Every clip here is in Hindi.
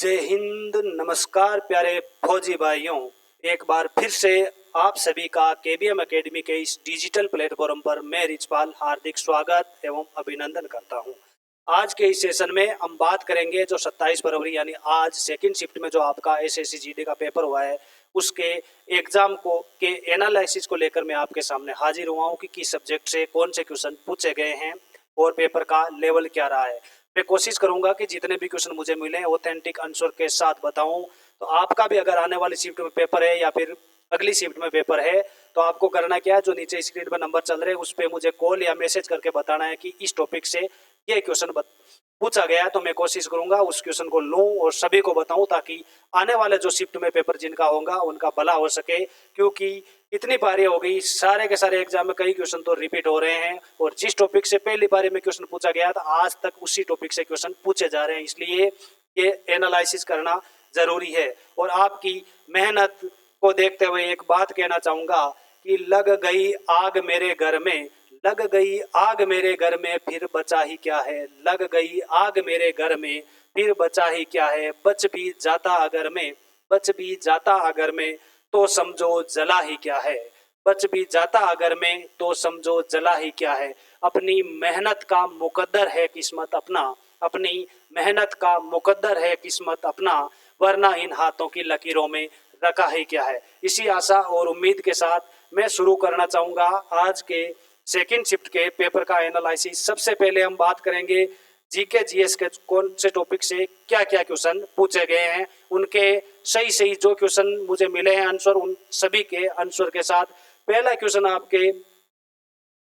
जय हिंद। नमस्कार प्यारे फौजी भाइयों, एक बार फिर से आप सभी का केबीएम एकेडमी के इस डिजिटल प्लेटफॉर्म पर मैं रिचपाल हार्दिक स्वागत एवं अभिनंदन करता हूं। आज के इस सेशन में हम बात करेंगे जो 27 फरवरी यानी आज सेकंड शिफ्ट में जो आपका एसएससी जीडी का पेपर हुआ है उसके एग्जाम को के एनालिसिस को लेकर मैं आपके सामने हाजिर हुआ हूँ कि किस सब्जेक्ट से कौन से क्वेश्चन पूछे गए हैं और पेपर का लेवल क्या रहा है। मैं कोशिश करूंगा कि जितने भी क्वेश्चन मुझे मिले ऑथेंटिक आंसर के साथ बताऊं। तो आपका भी अगर आने वाली शिफ्ट में पेपर है या फिर अगली शिफ्ट में पेपर है तो आपको करना क्या है, जो नीचे स्क्रीन पर नंबर चल रहे हैं उस पर मुझे कॉल या मैसेज करके बताना है कि इस टॉपिक से ये क्वेश्चन पूछा गया है। तो मैं कोशिश करूंगा उस क्वेश्चन को लूं और सभी को बताऊं ताकि आने वाले जो शिफ्ट में पेपर जिनका होगा उनका भला हो सके, क्योंकि इतनी बारी हो गई सारे के सारे एग्जाम में कई क्वेश्चन तो रिपीट हो रहे हैं और जिस टॉपिक से पहली बारी में क्वेश्चन पूछा गया था आज तक उसी टॉपिक से क्वेश्चन पूछे जा रहे हैं। इसलिए ये एनालिसिस करना जरूरी है। और आपकी मेहनत को देखते हुए एक बात कहना चाहूंगा कि लग गई आग मेरे घर में, लग गई आग मेरे घर में फिर बचा ही क्या है, लग गई आग मेरे घर में फिर बचा ही क्या है, बच भी जाता अगर मैं, बच भी जाता अगर मैं तो समझो जला ही क्या है, बच भी जाता अगर मैं तो समझो जला ही क्या है। अपनी मेहनत का मुकद्दर है किस्मत अपना, अपनी मेहनत का मुकद्दर है किस्मत अपना, वरना इन हाथों की लकीरों में रखा ही क्या है। इसी आशा और उम्मीद के साथ मैं शुरू करना चाहूंगा आज के सेकंड शिफ्ट के पेपर का एनालिसिस। सबसे पहले हम बात करेंगे जीके जीएस के कौन से टॉपिक से क्या क्या क्वेश्चन पूछे गए हैं, उनके सही सही जो क्वेश्चन मुझे मिले हैं आंसर उन सभी के आंसर के साथ। पहला क्वेश्चन आपके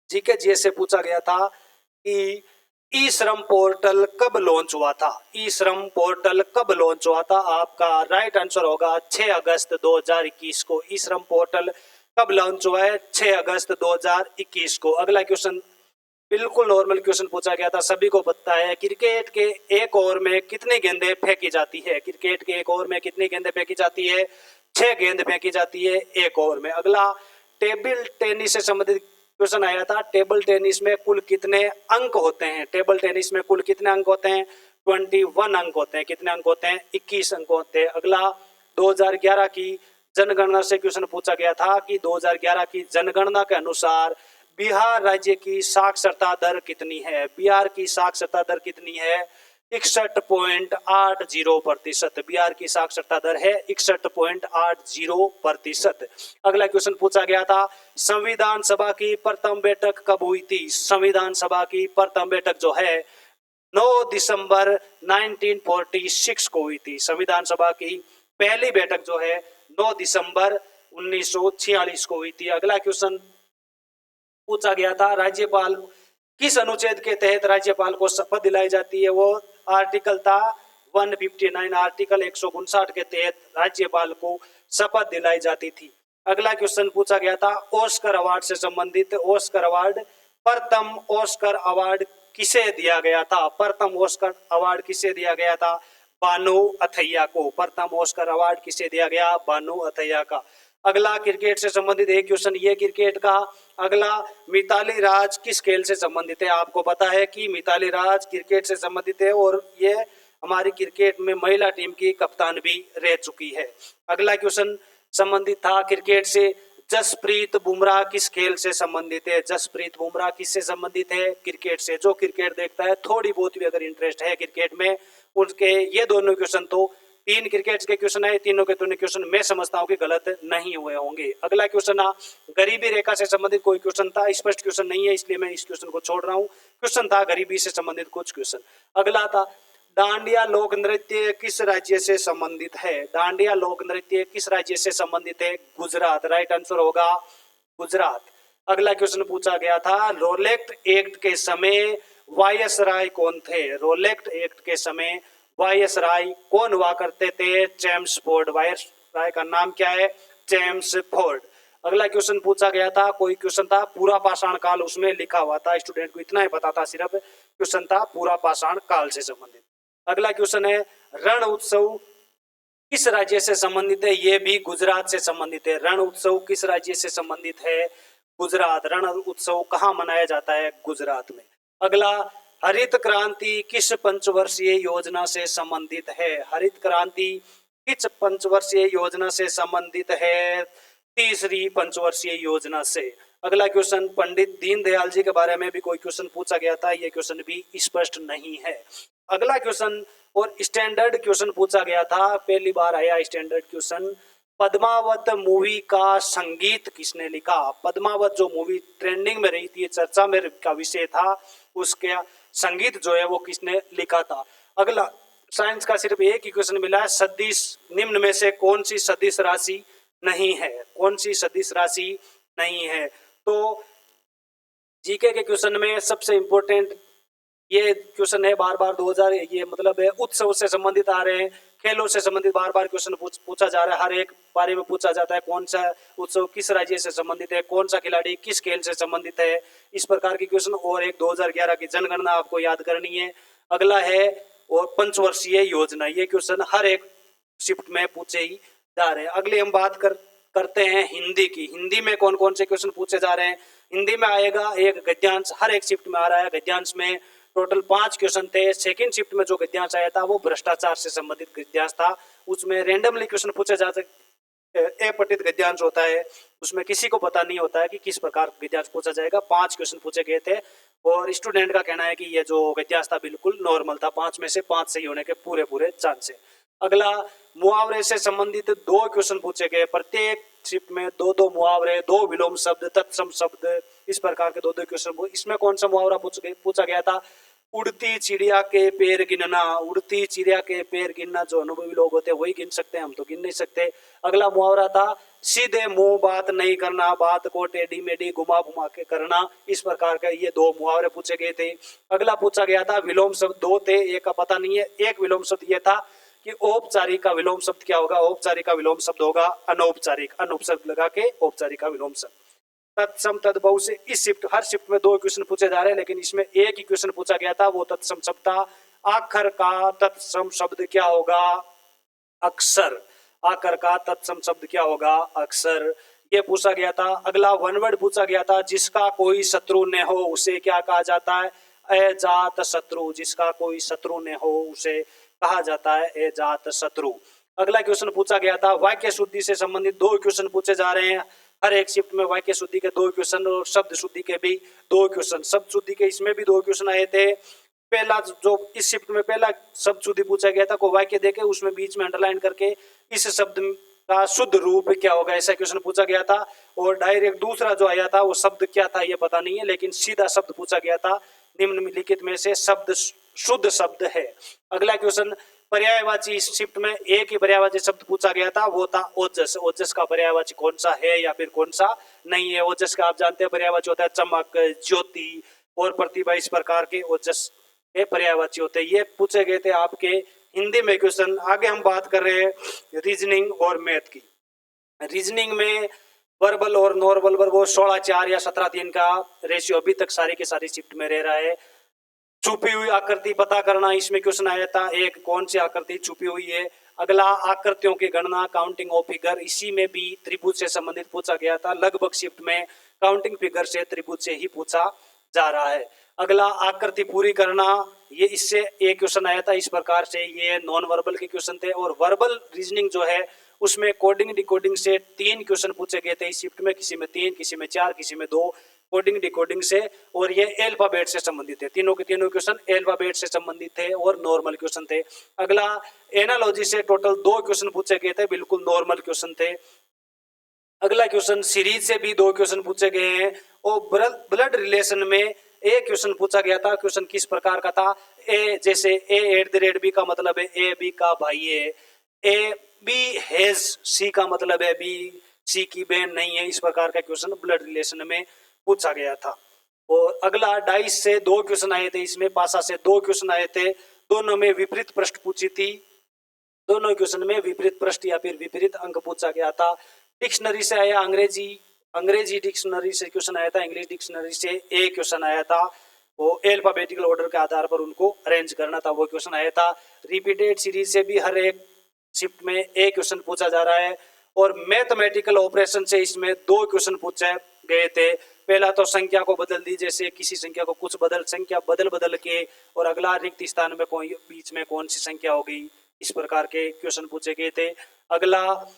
जीके जीएस से पूछा गया था कि ई श्रम पोर्टल कब लॉन्च हुआ था, ई श्रम पोर्टल कब लॉन्च हुआ था। आपका राइट आंसर होगा 6 अगस्त 2021 को। ई श्रम पोर्टल कब लॉन्च हुआ है? 6 अगस्त 2021 को। अगला क्वेश्चन बिल्कुल नॉर्मल क्वेश्चन पूछा गया था, सभी को पता है। क्रिकेट के एक ओवर में कितनी गेंदें फेंकी जाती है? क्रिकेट के एक ओवर में कितनी गेंदें फेंकी जाती है? 6 गेंद फेंकी जाती है एक ओवर में। अगला टेबल टेनिस से संबंधित क्वेश्चन आया था। टेबल टेनिस में कुल कितने अंक होते हैं? टेबल टेनिस में कुल कितने अंक होते हैं? 21 अंक होते हैं। कितने अंक होते हैं? 21 अंक होते हैं। अगला 2011 की जनगणना से क्वेश्चन पूछा गया था कि 2011 की जनगणना के अनुसार बिहार राज्य की साक्षरता दर कितनी है? बिहार की साक्षरता दर कितनी है? 61.80%। बिहार की साक्षरता दर है 61.80%। अगला क्वेश्चन पूछा गया था संविधान सभा की प्रथम बैठक कब हुई थी? संविधान सभा की प्रथम बैठक जो है 9 दिसंबर 1946 को हुई थी। संविधान सभा की पहली बैठक जो है 9 दिसंबर 1946 को हुई थी। अगला क्वेश्चन पूछा गया था राज्यपाल किस अनुच्छेद के तहत राज्यपाल को शपथ दिलाई जाती है? वो आर्टिकल था 159, आर्टिकल 159 के तहत राज्यपाल को शपथ दिलाई जाती थी। अगला क्वेश्चन पूछा गया था ऑस्कर अवार्ड से संबंधित। ऑस्कर अवार्ड, प्रथम ऑस्कर अवार्ड किसे दिया गया था? प्रथम ऑस्कर अवार्ड किसे दिया गया था? बानो अथैया को। प्रथम ऑस्कर अवार्ड किसे दिया गया? बानो अथैया का। अगला क्रिकेट से संबंधित एक क्वेश्चन ये क्रिकेट का। अगला मिताली राज किस खेल से संबंधित है? आपको पता है कि मिताली राज क्रिकेट से संबंधित है और ये हमारी क्रिकेट में महिला टीम की कप्तान भी रह चुकी है। अगला क्वेश्चन संबंधित था क्रिकेट से, जसप्रीत बुमराह किस खेल से संबंधित है? जसप्रीत बुमराह किससे संबंधित है? क्रिकेट से। जो क्रिकेट देखता है थोड़ी बहुत भी अगर इंटरेस्ट है क्रिकेट में उसके ये दोनों क्वेश्चन तो 3 क्रिकेट के क्वेश्चन है, तीनों के तीनों क्वेश्चन मैं समझता हूँ कि गलत नहीं हुए होंगे। अगला क्वेश्चन गरीबी रेखा से संबंधित कोई क्वेश्चन था, स्पष्ट क्वेश्चन नहीं है इसलिए मैं इस क्वेश्चन को छोड़ रहा हूँ। क्वेश्चन था गरीबी से संबंधित कुछ क्वेश्चन। अगला था डांडिया लोक नृत्य किस राज्य से संबंधित है? डांडिया लोक नृत्य किस राज्य से संबंधित है? गुजरात। राइट आंसर होगा गुजरात। अगला क्वेश्चन पूछा गया था रोलेक्ट एक्ट के समय वायसराय कौन थे? रोलेक्ट एक्ट के समय वायसराय कौन हुआ करते थे? James Ford. वायसराय का नाम क्या है? James Ford. अगला क्वेश्चन पूछा गया था, कोई क्वेश्चन था पूरा पाषाण काल, उसमें लिखा हुआ था, स्टूडेंट को इतना ही पता था सिर्फ, क्वेश्चन था पूरा पाषाण काल से संबंधित। अगला क्वेश्चन है रण उत्सव किस राज्य से संबंधित है? ये भी गुजरात से संबंधित है। रण उत्सव किस राज्य से संबंधित है? गुजरात। रण उत्सव कहाँ मनाया जाता है? गुजरात में। अगला हरित क्रांति किस पंचवर्षीय योजना से संबंधित है? हरित क्रांति किस पंचवर्षीय योजना से संबंधित है? तीसरी पंचवर्षीय योजना से। अगला क्वेश्चन, पंडित दीनदयाल जी के बारे में भी कोई क्वेश्चन पूछा गया था, ये क्वेश्चन भी स्पष्ट नहीं है। अगला क्वेश्चन और स्टैंडर्ड क्वेश्चन पूछा गया था, पहली बार आया स्टैंडर्ड क्वेश्चन, पद्मावत मूवी का संगीत किसने लिखा? पद्मावत जो मूवी ट्रेंडिंग में रही थी, चर्चा में का विषय था, उसका संगीत जो है वो किसने लिखा था? अगला साइंस का सिर्फ एक ही क्वेश्चन मिला है, सदिश निम्न में से कौन सी सदिश राशि नहीं है? कौन सी सदिश राशि नहीं है? तो जीके के क्वेश्चन में सबसे इंपॉर्टेंट ये क्वेश्चन है, बार बार 2000 ये मतलब है उत्सव से संबंधित आ रहे हैं, खेलों से संबंधित बार बार क्वेश्चन पूछा जा रहा है, हर एक बारे में पूछा जाता है, कौन सा उत्सव किस राज्य से संबंधित है, कौन सा खिलाड़ी किस खेल से संबंधित है, इस प्रकार के क्वेश्चन। और एक 2011 की जनगणना आपको याद करनी है। अगला है और पंचवर्षीय योजना, ये क्वेश्चन हर एक शिफ्ट में पूछे ही जा रहे हैं। अगले हम बात करते हैं हिंदी की। हिंदी में कौन कौन से क्वेश्चन पूछे जा रहे हैं? हिंदी में आएगा एक गद्यांश, हर एक शिफ्ट में आ रहा है। गद्यांश में टोटल 5 क्वेश्चन थे। सेकंड शिफ्ट में जो गद्यांश आया था वो भ्रष्टाचार से संबंधित गद्यांश था, उसमें रैंडमली क्वेश्चन पूछे जा सकते, अपठित गद्यांश होता है, उसमें किसी को पता नहीं होता है कि किस प्रकार गद्यांश पूछा जाएगा। 5 क्वेश्चन पूछे गए थे और स्टूडेंट का कहना है कि ये जो गद्यांश था बिल्कुल नॉर्मल था, 5 में से 5 सही होने के पूरे चांस है। अगला मुहावरे से संबंधित 2 क्वेश्चन पूछे गए, प्रत्येक शिफ्ट में 2 मुहावरे, 2 विलोम शब्द, तत्सम शब्द, इस प्रकार के 2 क्वेश्चन। इसमें कौन सा मुहावरा पूछा गया था? उड़ती चिड़िया के पैर गिनना। उड़ती चिड़िया के पैर गिनना, जो अनुभवी लोग होते हैं वही गिन सकते हैं, हम तो गिन नहीं सकते। अगला मुहावरा था सीधे मुंह बात नहीं करना, बात को टेढ़ी मेढ़ी घुमा घुमा के करना। इस प्रकार के ये 2 मुहावरे पूछे गए थे। अगला पूछा गया था विलोम शब्द 2 थे, एक का पता नहीं है। एक विलोम शब्द ये था कि औपचारिक का विलोम शब्द क्या होगा? औपचारिक का विलोम शब्द होगा अनौपचारिक, अनुपशब्द लगा के औपचारिक का विलोम शब्द। तत्सम तद्भव से इस शिफ्ट हर शिफ्ट में 2 क्वेश्चन पूछे जा रहे हैं, लेकिन इसमें एक ही क्वेश्चन पूछा गया था, वो तत्सम शब्द था। आखर का तत्सम शब्द क्या होगा? अक्सर। आखर का तत्सम शब्द क्या होगा? अक्सर। ये पूछा गया था। अगला वन वर्ड पूछा गया था, जिसका कोई शत्रु न हो उसे क्या कहा जाता है? अजात शत्रु। जिसका कोई शत्रु न हो उसे कहा जाता है अजात शत्रु। अगला क्वेश्चन पूछा गया था, वाक्य शुद्धि से संबंधित 2 क्वेश्चन पूछे जा रहे हैं हर एक शिफ्ट में। वाक्य शुद्धि के 2 क्वेश्चन और शब्द शुद्धि के भी 2 क्वेश्चन। शब्द शुद्धि के इसमें भी 2 क्वेश्चन आए थे। पहला जो इस शिफ्ट में पहला शब्द शुद्धि पूछा गया था, को वाक्य देके उसमें बीच में अंडरलाइन करके इस शब्द का शुद्ध रूप क्या होगा, ऐसा क्वेश्चन पूछा गया था। और डायरेक्ट दूसरा जो आया था वो शब्द क्या था ये पता नहीं है, लेकिन सीधा शब्द पूछा गया था, निम्नलिखित में से शब्द शुद्ध शब्द है। अगला क्वेश्चन पर्यायवाची, इस शिफ्ट में एक ही पर्यायवाची शब्द पूछा गया था, वो था ओजस। ओजस का पर्यायवाची कौन सा है या फिर कौन सा नहीं है? ओजस का आप जानते हैं पर्यायवाची होता है चमक, ज्योति और प्रतिभा, इस प्रकार के ओजस के पर्यायवाची होते हैं। ये पूछे गए थे आपके हिंदी में क्वेश्चन। आगे हम बात कर रहे हैं रीजनिंग और मैथ की। रीजनिंग में वर्बल और नॉन वर्बल वो 16:4 या 17:3 का रेशियो अभी तक सारी की सारी शिफ्ट में रह रहा है। छुपी हुई आकृति पता करना, इसमें क्वेश्चन आया था, एक कौन सी आकृति छुपी हुई है। अगला आकृतियों की गणना, काउंटिंग ऑफ फिगर, इसी में भी त्रिभुज से संबंधित पूछा गया था। लगभग शिफ्ट में काउंटिंग फिगर से त्रिभुज से ही पूछा जा रहा है। अगला आकृति पूरी करना, ये इससे एक क्वेश्चन आया था। इस प्रकार से ये नॉन वर्बल के क्वेश्चन थे। और वर्बल रीजनिंग जो है उसमें कोडिंग डिकोडिंग से 3 क्वेश्चन पूछे गए थे इस शिफ्ट में, किसी में 3, किसी में 4, किसी में 2, कोडिंग डिकोडिंग से। और ये अल्फाबेट से संबंधित है, तीनों के तीनों क्वेश्चन अल्फाबेट से संबंधित थे और नॉर्मल क्वेश्चन थे। अगला एनालॉजी से टोटल 2 क्वेश्चन पूछे गए थे, बिल्कुल नॉर्मल क्वेश्चन थे। अगला क्वेश्चन सीरीज से भी 2 क्वेश्चन पूछे गए हैं। और ब्लड रिलेशन में एक क्वेश्चन पूछा गया था। क्वेश्चन किस प्रकार का था? ए जैसे A@B का मतलब है ए बी का भाई है, ए बी हैज सी का मतलब है बी सी की बहन नहीं है, इस प्रकार का क्वेश्चन ब्लड रिलेशन में पूछा गया था। और अगला डाइस से 2 क्वेश्चन आए थे, इसमें पासा से 2 क्वेश्चन आए थे, दोनों में विपरीत प्रश्न पूछी थी। दोनों क्वेश्चन में विपरीत प्रश्न या फिर विपरीत अंक पूछा गया था। डिक्शनरी से आया अंग्रेजी डिक्शनरी से क्वेश्चन आया था, इंग्लिश डिक्शनरी से एक क्वेश्चन आया था, वो अल्फाबेटिकल ऑर्डर के आधार पर उनको अरेंज करना था, वो क्वेश्चन आया था। रिपीटेड सीरीज से भी हर एक शिफ्ट में एक क्वेश्चन पूछा जा रहा है। और मैथमेटिकल ऑपरेशन से इसमें 2 क्वेश्चन पूछा है। गए थे। पहला तो संख्या को बदल दी, जैसे किसी संख्या को कुछ संख्या बदल के, और अगला रिक्त स्थान में कोई बीच में कौन सी संख्या होगी, इस प्रकार के क्वेश्चन पूछे गए थे। अगला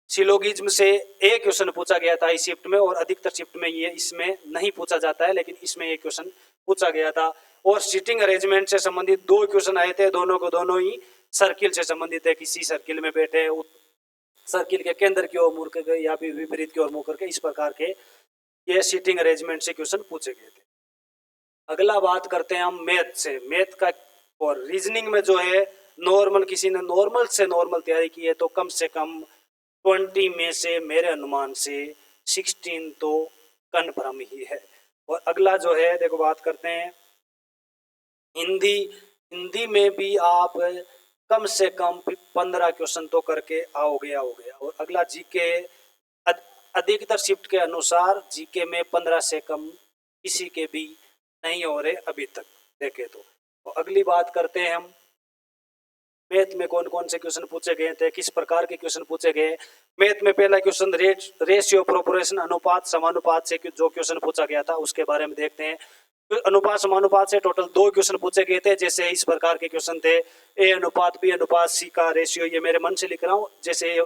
सिलोगिज्म से एक क्वेश्चन पूछा गया था इस शिफ्ट में, और अधिकतर शिफ्ट में ये इसमें नहीं पूछा जाता है, लेकिन इसमें एक क्वेश्चन पूछा गया था। और सीटिंग अरेंजमेंट से संबंधित 2 क्वेश्चन आए थे, दोनों को दोनों ही सर्किल से संबंधित है। किसी सर्किल में बैठे सर्किल के केंद्र की ओर मुड़ करके या फिर विपरीत की ओर मुड़ करके, इस प्रकार के ये सीटिंग अरेंजमेंट से क्वेश्चन पूछे गए थे। अगला बात करते हैं हम मैथ से। मैथ का और रीजनिंग में जो है नॉर्मल, किसी ने नॉर्मल से नॉर्मल तैयारी की है तो कम से कम 20 में से मेरे अनुमान से 16 तो कन्फर्म ही है। और अगला जो है देखो बात करते हैं हिंदी में भी आप कम से कम 15 क्वेश्चन तो करके आओगे। और अगला जीके, अधिकतर शिफ्ट के अनुसार जीके में 15 से कम किसी के भी नहीं हो रहे अभी तक देखे तो अगली बात करते हैं हम मैथ में कौन कौन से क्वेश्चन पूछे गए थे, किस प्रकार के क्वेश्चन पूछे गए। मैथ में पहला क्वेश्चन रेशियो प्रोपोर्शन, अनुपात समानुपात से जो क्वेश्चन पूछा गया था उसके बारे में देखते हैं। तो अनुपात समानुपात से टोटल 2 क्वेश्चन पूछे गए थे। जैसे इस प्रकार के क्वेश्चन थे, ए अनुपात बी अनुपात सी का रेशियो, ये मेरे मन से लिख रहा हूँ, जैसे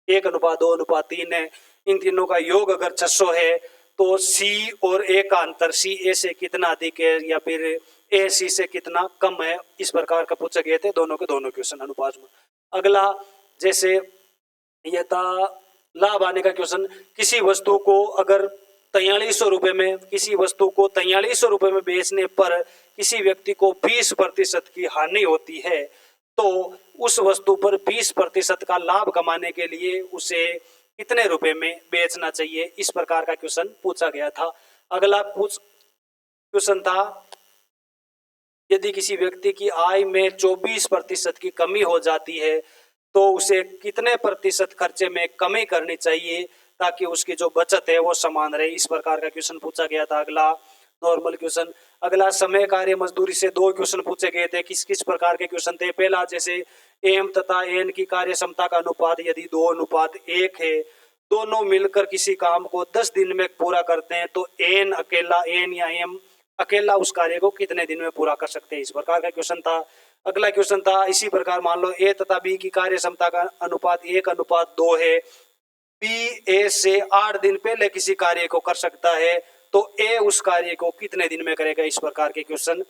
1 अनुपात 2 अनुपात 3 है, इन तीनों का योग अगर 600 है तो सी और ए का अंतर सी ए से कितना अधिक है या फिर ए सी से कितना कम है, इस प्रकार का पूछे गए थे दोनों के दोनों क्वेश्चन अनुपात में। अगला जैसे यह था लाभ आने का क्वेश्चन, किसी वस्तु को अगर 4300 रुपये में, किसी वस्तु को 4300 रुपये में बेचने पर किसी व्यक्ति को 20% की हानि होती है तो उस वस्तु पर 20% का लाभ कमाने के लिए उसे कितने रुपए में बेचना चाहिए, इस प्रकार का क्वेश्चन पूछा गया था। अगला क्वेश्चन था यदि किसी व्यक्ति की आय में 24% की कमी हो जाती है तो उसे कितने प्रतिशत खर्चे में कमी करनी चाहिए ताकि उसकी जो बचत है वो समान रहे, इस प्रकार का क्वेश्चन पूछा गया था। अगला नॉर्मल क्वेश्चन। अगला समय कार्य मजदूरी से 2 क्वेश्चन पूछे गए थे। किस किस प्रकार के क्वेश्चन थे। पहला जैसे एम तथा एन की कार्य क्षमता का अनुपात यदि 2:1 है, दोनों मिलकर किसी काम को 10 दिन में पूरा करते हैं तो एन अकेला, एन या एम अकेला उस कार्य को कितने दिन में पूरा कर सकते हैं, इस प्रकार का क्वेश्चन था। अगला क्वेश्चन था इसी प्रकार, मान लो ए तथा बी की कार्य क्षमता का अनुपात 1:2 है, बी ए से 8 दिन पहले किसी कार्य को कर सकता है तो ए उस कार्य को कितने दिन में करेगा, इस प्रकार के क्वेश्चन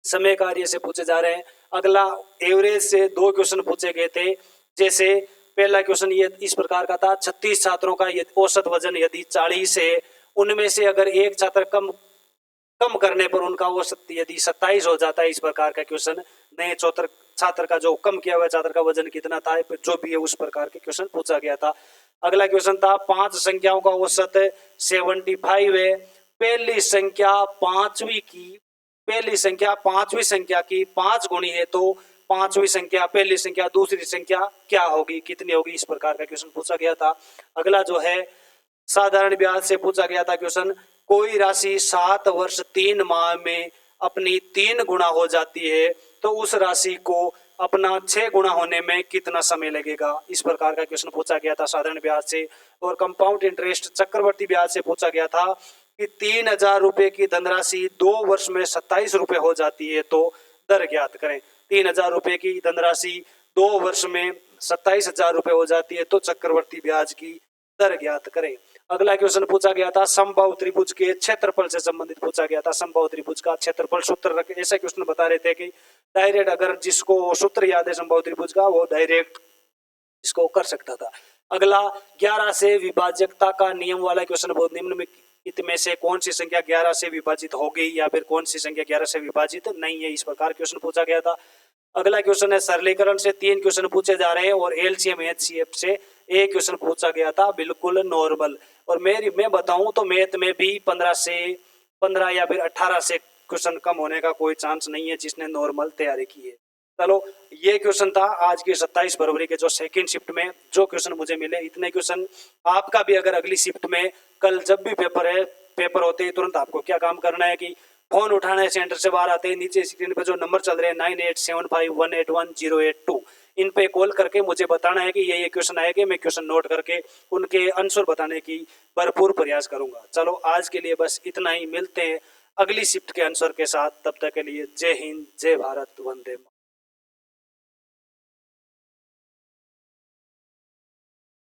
समय कार्य से पूछे जा रहे हैं। अगला एवरेज से 2 क्वेश्चन पूछे गए थे। जैसे पहला क्वेश्चन ये इस प्रकार का था, 36 छात्रों का औसत वजन यदि 40 है, उनमें से अगर एक छात्र कम करने पर उनका औसत यदि 27 हो जाता है, इस प्रकार का क्वेश्चन। नए छात्र का जो कम किया हुआ छात्र का वजन कितना था, जो भी है उस प्रकार के क्वेश्चन पूछा गया था। अगला क्वेश्चन था 5 संख्याओं का औसत 75 है, पहली संख्या पांचवी संख्या की 5 गुणी है तो पांचवी संख्या पहली संख्या दूसरी संख्या क्या होगी, कितनी होगी, इस प्रकार का क्वेश्चन पूछा गया था। अगला जो है साधारण ब्याज से पूछा गया था क्वेश्चन, कोई राशि 7 वर्ष 3 माह में अपनी 3 गुना हो जाती है तो उस राशि को अपना 6 गुना होने में कितना समय लगेगा, इस प्रकार का क्वेश्चन पूछा गया था साधारण ब्याज से। और कंपाउंड इंटरेस्ट चक्रवर्ती ब्याज से पूछा गया था कि 3000 रुपए की धनराशि 2 वर्ष में 27 रुपए हो जाती है तो दर ज्ञात करें। 3000 रुपए की धनराशि 2 वर्ष में 27,000 रुपए हो जाती है तो चक्रवर्ती ब्याज की दर ज्ञात करें। अगला क्वेश्चन पूछा गया था समबाहु त्रिभुज के क्षेत्रफल से संबंधित पूछा गया था। समबाहु त्रिभुज का क्षेत्रफल सूत्र रख ऐसा क्वेश्चन बता रहे थे कि डायरेक्ट अगर जिसको सूत्र याद है समबाहु त्रिभुज का वो डायरेक्ट इसको कर सकता था। अगला 11 से विभाजकता का नियम वाला क्वेश्चन, बहुत निम्नलिखित में से कौन सी संख्या 11 से विभाजित हो गई या फिर कौन सी संख्या 11 से विभाजित नहीं है, इस प्रकार क्वेश्चन पूछा गया था। अगला क्वेश्चन है सरलीकरण से 3 क्वेश्चन पूछे जा रहे हैं और एलसीएम एचसीएफ से एक क्वेश्चन पूछा गया था बिल्कुल नॉर्मल। और मैं बताऊं तो मैथ में भी 15 या फिर 18 से क्वेश्चन कम होने का कोई चांस नहीं है जिसने नॉर्मल तैयारी की है। चलो ये क्वेश्चन था आज की 27 फरवरी के जो सेकंड शिफ्ट में जो क्वेश्चन मुझे मिले। इतने क्वेश्चन आपका भी अगर अगली शिफ्ट में कल जब भी पेपर होते हैं तुरंत आपको क्या काम करना है कि फोन उठाना है, सेंटर से बाहर आते हैं, नीचे स्क्रीन पे जो नंबर चल रहे हैं 9875181082 इन पे कॉल करके मुझे बताना है कि ये क्वेश्चन आएंगे, मैं क्वेश्चन नोट करके उनके आंसर बताने की भरपूर प्रयास करूंगा। चलो आज के लिए बस इतना ही, मिलते हैं अगली शिफ्ट के आंसर के साथ। तब तक के लिए जय हिंद, जय भारत, वंदे मातरम।